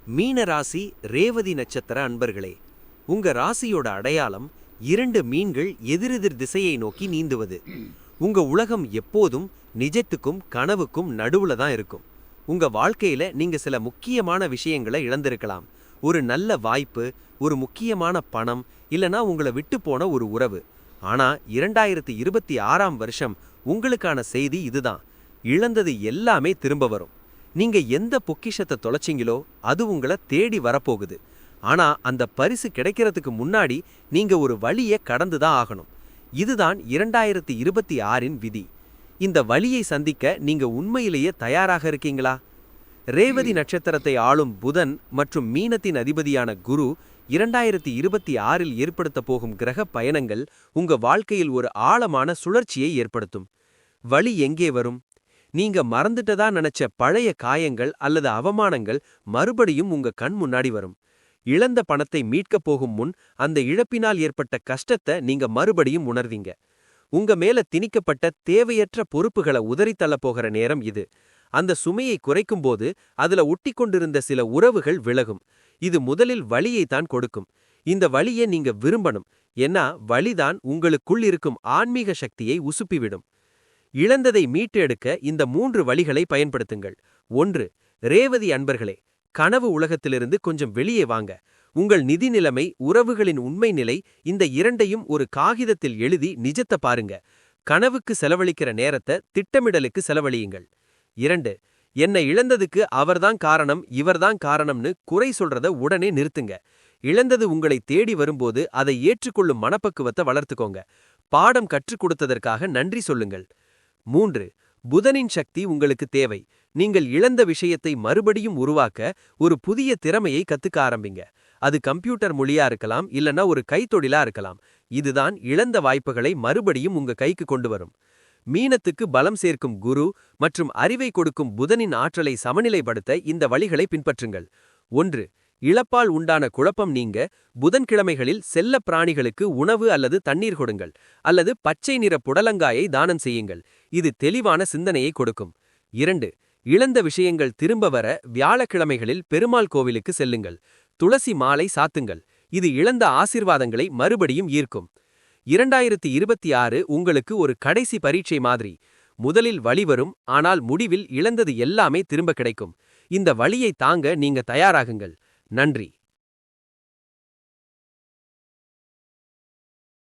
மீன ராசி ரேவதி நட்சத்திர அன்பர்களே, உங்க ராசியோட அடையாளம் 2 மீன்கள் எதிரெதிர் திசையை நோக்கி நீந்துவது. உங்க உலகம் எப்போதும் நிஜத்துக்கும் கனவுக்கும் நடுவுல தான் இருக்கும். உங்க வாழ்க்கையில நீங்க சில முக்கியமான விஷயங்களை இழந்திருக்கலாம். ஒரு நல்ல வாய்ப்பு, ஒரு முக்கியமான பணம், இல்லனா உங்களை விட்டு போன ஒரு உறவு. ஆனா 2026ஆம் வருஷம் உங்களுக்கான செய்தி இதுதான்: இழந்தது எல்லாமே திரும்ப வரும். நீங்க எந்த பொக்கிஷத்தை தொலைச்சிங்களோ அது உங்களை தேடி வரப்போகுது. ஆனா அந்த பரிசு கிடைக்கிறதுக்கு முன்னாடி நீங்க ஒரு வழியை கடந்துதான் ஆகணும். இதுதான் 2026இன் விதி. இந்த வழியை சந்திக்க நீங்க உண்மையிலேயே தயாராக இருக்கீங்களா? ரேவதி நட்சத்திரத்தை ஆளும் புதன் மற்றும் மீனத்தின் அதிபதியான குரு 2026இல் ஏற்படுத்த போகும் கிரக பயணங்கள் உங்க வாழ்க்கையில் ஒரு ஆழமான சுழற்சியை ஏற்படுத்தும். வழி எங்கே வரும்? நீங்க மறந்துட்டதா நினைச்ச பழைய காயங்கள் அல்லது அவமானங்கள் மறுபடியும் உங்க கண் முன்னாடி வரும். இழந்த பணத்தை மீட்கப் போகும் முன் அந்த இழப்பினால் ஏற்பட்ட கஷ்டத்தை நீங்க மறுபடியும் உணர்வீங்க. உங்க மேல திணிக்கப்பட்ட தேவையற்ற பொறுப்புகளை உதறித்தள்ள போகிற நேரம் இது. அந்த சுமையை குறைக்கும்போது அதுல ஒட்டிக்கொண்டிருந்த சில உறவுகள் விலகும். இது முதலில் வலியை தான் கொடுக்கும். இந்த வலியை நீங்க விரும்பணும். ஏன்னா வலிதான் உங்களுக்குள் இருக்கும் ஆன்மீக சக்தியை உசுப்பிவிடும். இழந்ததை மீட்டு எடுக்க இந்த 3 வழிகளை பயன்படுத்துங்கள். 1. ரேவதி அன்பர்களே, கனவு உலகத்திலிருந்து கொஞ்சம் வெளியே வாங்க. உங்கள் நிதி நிலைமை, உறவுகளின் உண்மை நிலை, இந்த இரண்டையும் ஒரு காகிதத்தில் எழுதி நிஜத்தை பாருங்க. கனவுக்கு செலவழிக்கிற நேரத்தை திட்டமிடலுக்கு செலவழியுங்கள். 2. என்னை இழந்ததுக்கு அவர்தான் காரணம், இவர்தான் காரணம்னு குறை சொல்றத உடனே நிறுத்துங்க. இழந்தது உங்களை தேடி வரும்போது அதை ஏற்றுக்கொள்ளும் மனப்பக்குவத்தை வளர்த்துக்கோங்க. பாடம் கற்றுக் கொடுத்ததற்காக நன்றி சொல்லுங்கள். 3. புதனின் சக்தி உங்களுக்கு தேவை. நீங்கள் இழந்த விஷயத்தை மறுபடியும் உருவாக்க ஒரு புதிய திறமையை கத்துக்க ஆரம்பிங்க. அது கம்ப்யூட்டர் மொழியா இருக்கலாம், இல்லனா ஒரு கைத்தொழிலா இருக்கலாம். இதுதான் இழந்த வாய்ப்புகளை மறுபடியும் உங்க கைக்கு கொண்டு வரும். மீனத்துக்கு பலம் சேர்க்கும் குரு மற்றும் அறிவை கொடுக்கும் புதனின் ஆற்றலை சமநிலைப்படுத்த இந்த வழிகளை பின்பற்றுங்கள். 1. இழப்பால் உண்டான குழப்பம் நீங்க புதன்கிழமைகளில் செல்ல பிராணிகளுக்கு உணவு அல்லது தண்ணீர் கொடுங்கள், அல்லது பச்சை நிற புடலங்காயை தானம் செய்யுங்கள். இது தெளிவான சிந்தனையை கொடுக்கும். 2. இழந்த விஷயங்கள் திரும்ப வர வியாழக்கிழமைகளில் பெருமாள் கோவிலுக்கு செல்லுங்கள். துளசி மாலை சாத்துங்கள். இது இழந்த ஆசீர்வாதங்களை மறுபடியும் ஈர்க்கும். 2026 உங்களுக்கு ஒரு கடைசி பரீட்சை மாதிரி. முதலில் வழி வரும், ஆனால் முடிவில் இழந்தது எல்லாமே திரும்ப கிடைக்கும். இந்த வழியை தாங்க நீங்க தயாராகுங்கள். நன்றி.